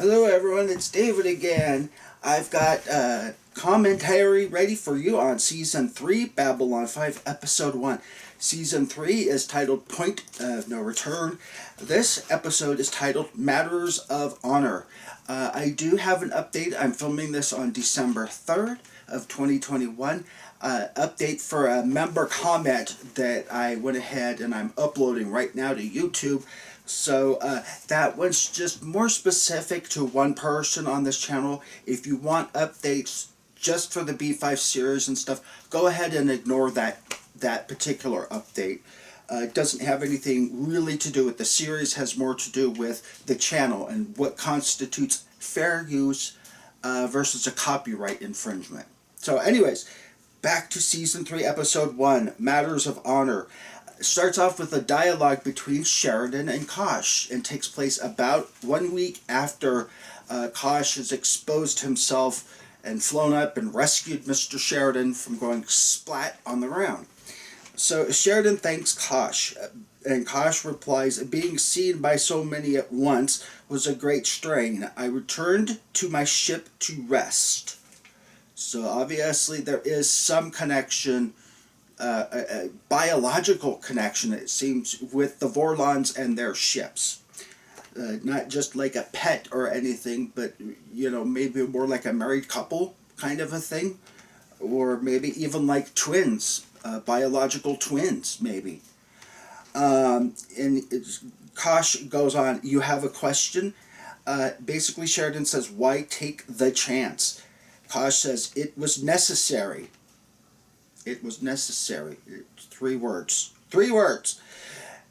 Hello everyone, it's David again. I've got commentary ready for you on Season 3, Babylon 5, Episode 1. Season 3 is titled Point of No Return. This episode is titled Matters of Honor. I do have an update. I'm filming this on December 3rd of 2021. Update for a member comment that I went ahead and I'm uploading right now to YouTube. So that one's just more specific to one person on this channel. If you want updates just for the B5 series and stuff, go ahead and ignore that particular update. It doesn't have anything really to do with the series, has more to do with the channel and what constitutes fair use versus a copyright infringement. So anyways, back to Season 3, Episode 1, Matters of Honor. It starts off with a dialogue between Sheridan and Kosh and takes place about 1 week after Kosh has exposed himself and flown up and rescued Mr. Sheridan from going splat on the ground. So Sheridan thanks Kosh, and Kosh replies, "Being seen by so many at once was a great strain. I returned to my ship to rest." So obviously there is some connection, a biological connection, it seems, with the Vorlons and their ships. Not just like a pet or anything, but, you know, maybe more like a married couple kind of a thing. Or maybe even like twins, biological twins, maybe. And Kosh goes on, "You have a question?" Basically, Sheridan says, "Why take the chance?" Kosh says, "It was necessary." It was necessary. 3 words. 3 words.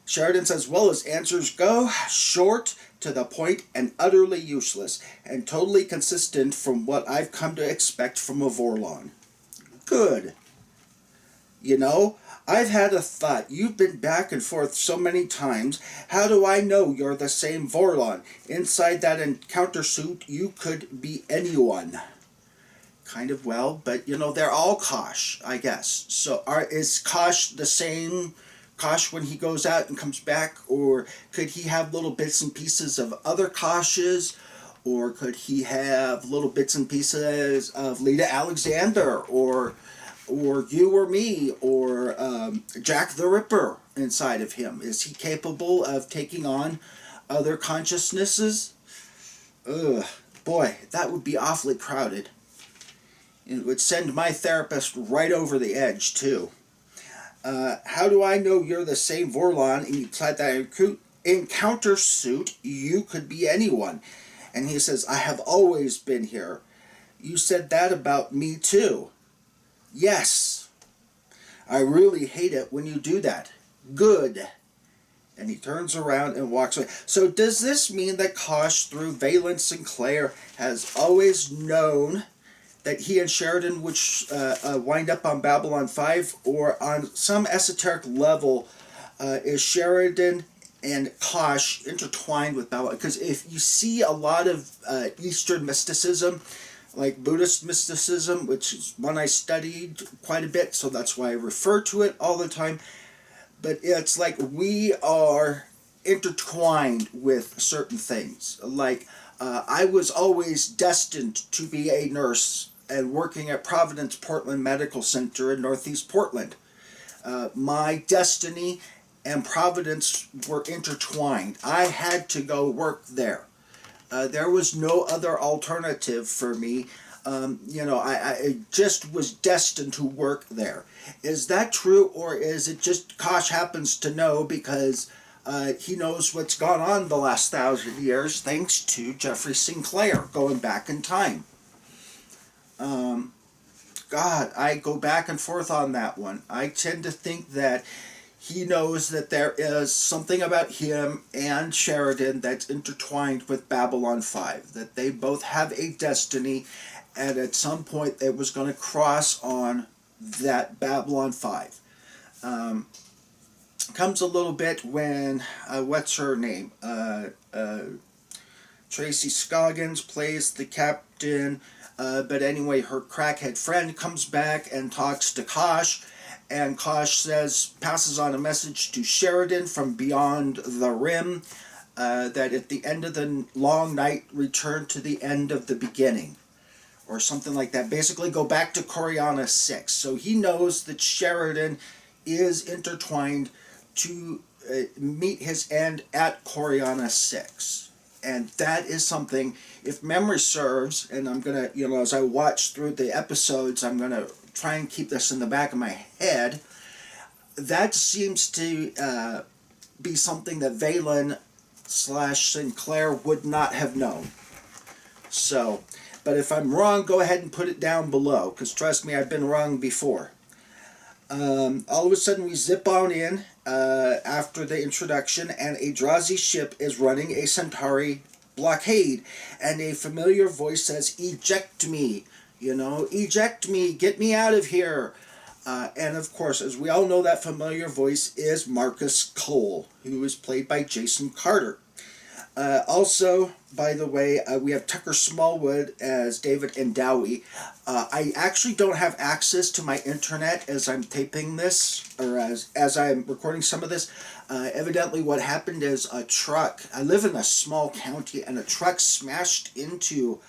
Sheridan says, "Well, as answers go, short, to the point, and utterly useless, and totally consistent from what I've come to expect from a Vorlon." Good. You know, I've had a thought. You've been back and forth so many times. How do I know you're the same Vorlon? Inside that encounter suit, you could be anyone. Kind of, well, but, you know, they're all Kosh, I guess. So is Kosh the same Kosh when he goes out and comes back? Or could he have little bits and pieces of other Koshes? Or could he have little bits and pieces of Lita Alexander? Or you or me? Or Jack the Ripper inside of him? Is he capable of taking on other consciousnesses? Ugh, boy, that would be awfully crowded. It would send my therapist right over the edge, too. How do I know you're the same Vorlon inside that encounter suit? You could be anyone. And he says, "I have always been here." "You said that about me, too." "Yes. I really hate it when you do that." "Good." And he turns around and walks away. So does this mean that Kosh, through Valen Sinclair, has always known that he and Sheridan would wind up on Babylon 5, or on some esoteric level is Sheridan and Kosh intertwined with Babylon? Because if you see a lot of Eastern mysticism, like Buddhist mysticism, which is one I studied quite a bit, so that's why I refer to it all the time, but it's like we are intertwined with certain things. Like, I was always destined to be a nurse and working at Providence Portland Medical Center in Northeast Portland. My destiny and Providence were intertwined. I had to go work there. There was no other alternative for me. You know, I just was destined to work there. Is that true, or is it just Kosh happens to know because he knows what's gone on the last 1,000 years thanks to Jeffrey Sinclair going back in time? God, I go back and forth on that one. I tend to think that he knows that there is something about him and Sheridan that's intertwined with Babylon 5, that they both have a destiny, and at some point they was going to cross on that Babylon 5. Comes a little bit when, what's her name? Tracy Scoggins plays the captain, but anyway, her crackhead friend comes back and talks to Kosh, and Kosh passes on a message to Sheridan from beyond the rim, that at the end of the long night, return to the end of the beginning, or something like that. Basically, go back to Coriana 6. So he knows that Sheridan is intertwined to meet his end at Coriana 6. And that is something, if memory serves, and I'm going to, as I watch through the episodes, I'm going to try and keep this in the back of my head. That seems to be something that Valen / Sinclair would not have known. So, but if I'm wrong, go ahead and put it down below, because trust me, I've been wrong before. All of a sudden, we zip on in after the introduction, and a Drazi ship is running a Centauri blockade, and a familiar voice says, "Eject me, eject me, get me out of here." And of course, as we all know, that familiar voice is Marcus Cole, who is played by Jason Carter. Also, by the way, we have Tucker Smallwood as David Endawi. I actually don't have access to my internet as I'm taping this, or as I'm recording some of this. Evidently what happened is a truck, I live in a small county, and a truck smashed into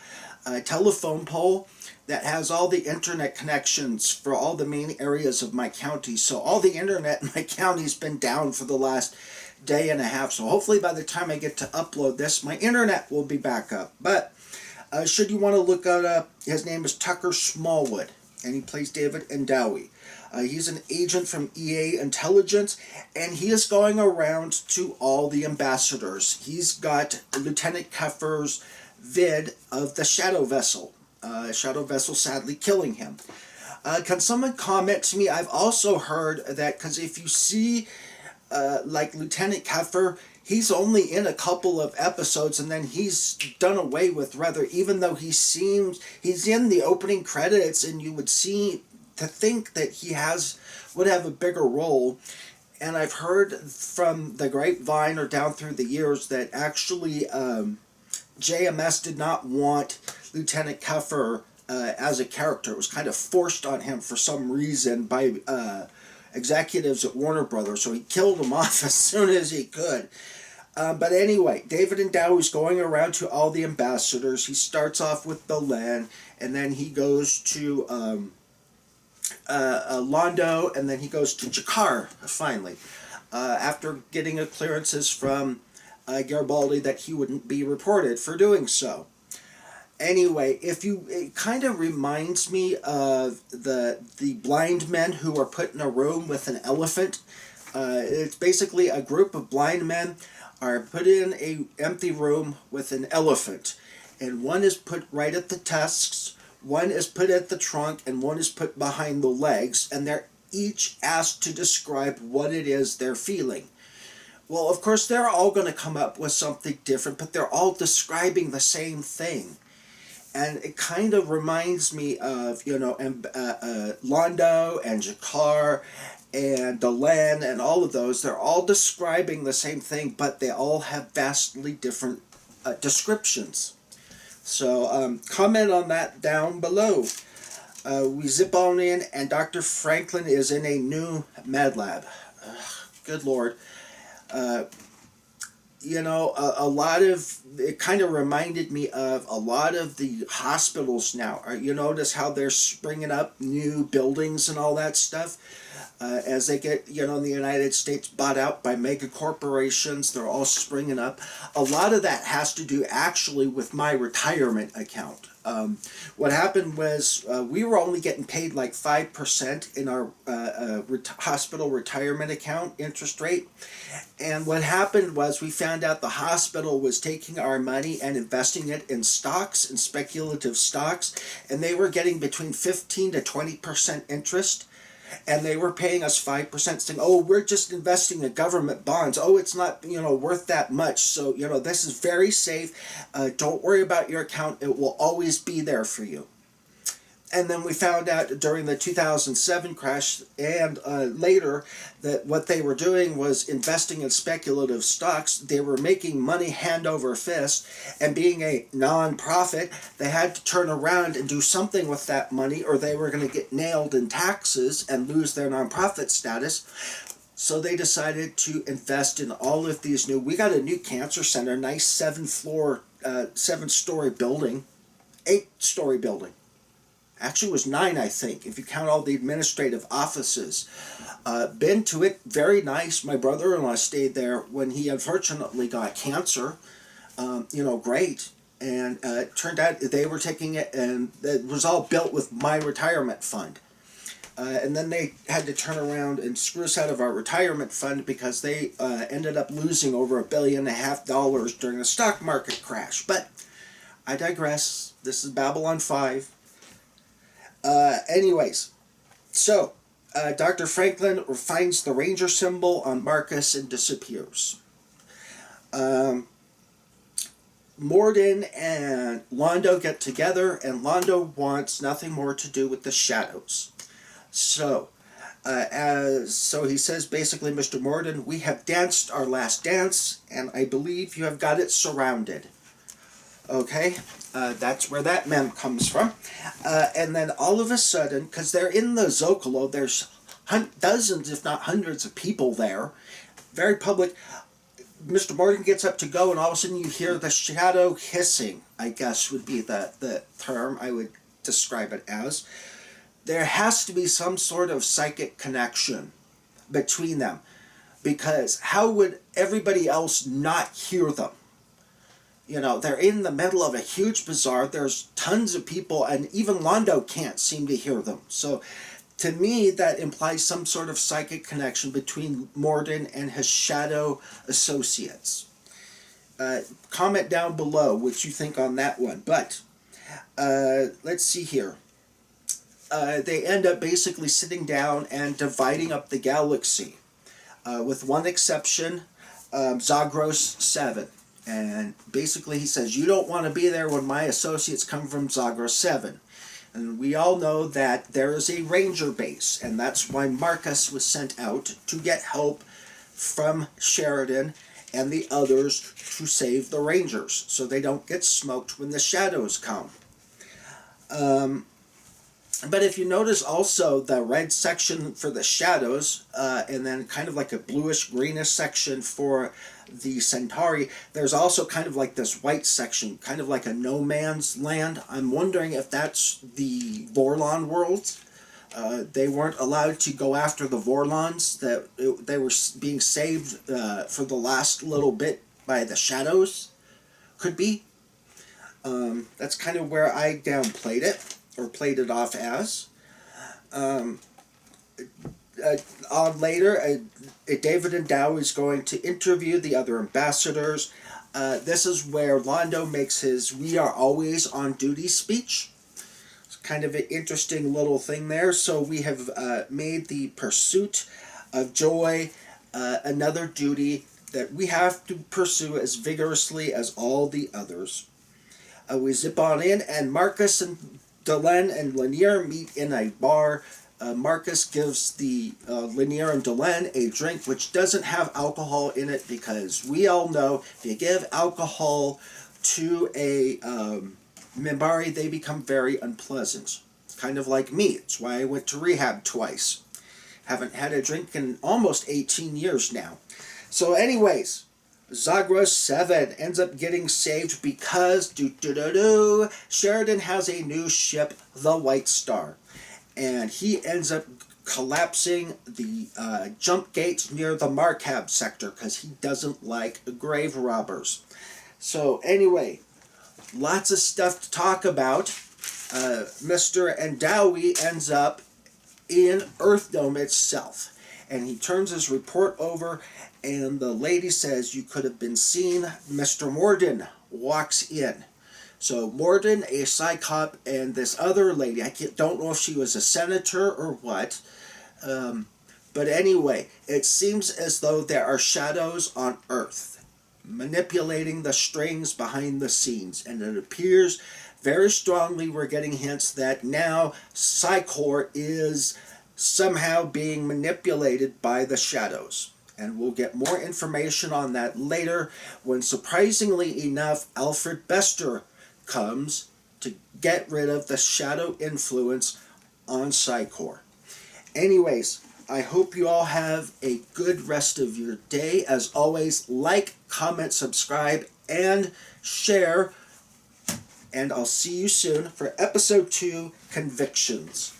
a telephone pole that has all the internet connections for all the main areas of my county. So all the internet in my county's been down for the last day and a half. So hopefully by the time I get to upload this, my internet will be back up. But should you want to look it up, his name is Tucker Smallwood, and he plays David Endawi. He's an agent from EA Intelligence, and he is going around to all the ambassadors. He's got Lieutenant Keffer's vid of the Shadow Vessel. Shadow Vessel sadly killing him. Can someone comment to me? I've also heard that, because if you see like Lieutenant Keffer, he's only in a couple of episodes and then he's done away with, rather, even though he's in the opening credits, and you would see to think that he would have a bigger role. And I've heard from the grapevine or down through the years that actually JMS did not want Lieutenant Keffer as a character. It was kind of forced on him for some reason by executives at Warner Brothers, so he killed him off as soon as he could. But anyway, David Endawi's going around to all the ambassadors. He starts off with Belen, and then he goes to Londo, and then he goes to Jakar, finally, after getting clearances from Garibaldi that he wouldn't be reported for doing so. Anyway, it kind of reminds me of the blind men who are put in a room with an elephant. It's basically a group of blind men are put in a empty room with an elephant, and one is put right at the tusks, one is put at the trunk, and one is put behind the legs, and they're each asked to describe what it is they're feeling. Well, of course, they're all going to come up with something different, but they're all describing the same thing. And it kind of reminds me of, Londo and Jakar and Delenn and all of those. They're all describing the same thing, but they all have vastly different descriptions. So comment on that down below. We zip on in, and Dr. Franklin is in a new med lab. Good Lord. A lot of, it kind of reminded me of a lot of the hospitals now. You notice how they're springing up new buildings and all that stuff? As they get, in the United States bought out by mega corporations, they're all springing up. A lot of that has to do actually with my retirement account. What happened was we were only getting paid like 5% in our hospital retirement account interest rate. And what happened was we found out the hospital was taking our money and investing it in stocks and speculative stocks, and they were getting between 15 to 20% interest. And they were paying us 5%, saying, "Oh, we're just investing in government bonds. Oh, it's not, worth that much. So, this is very safe. Don't worry about your account. It will always be there for you." And then we found out during the 2007 crash and later that what they were doing was investing in speculative stocks. They were making money hand over fist, and being a non-profit, they had to turn around and do something with that money, or they were going to get nailed in taxes and lose their non-profit status. So they decided to invest in all of these new. We got a new cancer center, nice 7-story building, 8-story building. Actually, it was 9, I think, if you count all the administrative offices. Been to it, very nice. My brother-in-law stayed there when he unfortunately got cancer. Great. And it turned out they were taking it, and it was all built with my retirement fund. And then they had to turn around and screw us out of our retirement fund because they ended up losing over $1.5 billion during the stock market crash. But I digress. This is Babylon 5. Anyways, so Dr. Franklin finds the Ranger symbol on Marcus and disappears. Morden and Londo get together, and Londo wants nothing more to do with the shadows. So he says basically, Mr. Morden, we have danced our last dance, and I believe you have got it surrounded. Okay, that's where that mem comes from. And then all of a sudden, because they're in the Zocalo, there's dozens, if not hundreds of people there, very public. Mr. Morgan gets up to go, and all of a sudden you hear the shadow hissing, I guess would be the term I would describe it as. There has to be some sort of psychic connection between them, because how would everybody else not hear them? They're in the middle of a huge bazaar, there's tons of people, and even Londo can't seem to hear them. So to me, that implies some sort of psychic connection between Morden and his shadow associates. Comment down below what you think on that one. But let's see here. They end up basically sitting down and dividing up the galaxy. With one exception, Zagros 7. And basically he says, you don't want to be there when my associates come from Zagros 7. And we all know that there is a ranger base, and that's why Marcus was sent out to get help from Sheridan and the others to save the rangers, so they don't get smoked when the shadows come. But if you notice also the red section for the shadows, and then kind of like a bluish-greenish section for the Centauri, there's also kind of like this white section, kind of like a no man's land. I'm wondering if that's the Vorlon world. They weren't allowed to go after the Vorlons. They were being saved for the last little bit by the shadows. Could be. That's kind of where I downplayed it, or played it off as. Later, David Endawi is going to interview the other ambassadors. This is where Londo makes his "We are always on duty" speech. It's kind of an interesting little thing there. So we have made the pursuit of joy another duty that we have to pursue as vigorously as all the others. We zip on in, and Marcus and Delenn and Lanier meet in a bar. Marcus gives the Lanier and Delenn a drink which doesn't have alcohol in it, because we all know if you give alcohol to a Minbari, they become very unpleasant. Kind of like me. It's why I went to rehab twice. Haven't had a drink in almost 18 years now. So anyways, Zagros 7 ends up getting saved because Sheridan has a new ship, the White Star. And he ends up collapsing the jump gate near the Markab sector because he doesn't like grave robbers. So anyway, lots of stuff to talk about. Mr. Endawi ends up in Earth Dome itself. And he turns his report over, and the lady says, you could have been seen. Mr. Morden walks in. So Morden, a Psychop, and this other lady, don't know if she was a senator or what, but anyway, it seems as though there are shadows on Earth manipulating the strings behind the scenes, and it appears very strongly we're getting hints that now Psychor is somehow being manipulated by the shadows. And we'll get more information on that later when, surprisingly enough, Alfred Bester comes to get rid of the shadow influence on Psychor. Anyways, I hope you all have a good rest of your day. As always, like, comment, subscribe, and share. And I'll see you soon for episode 2, Convictions.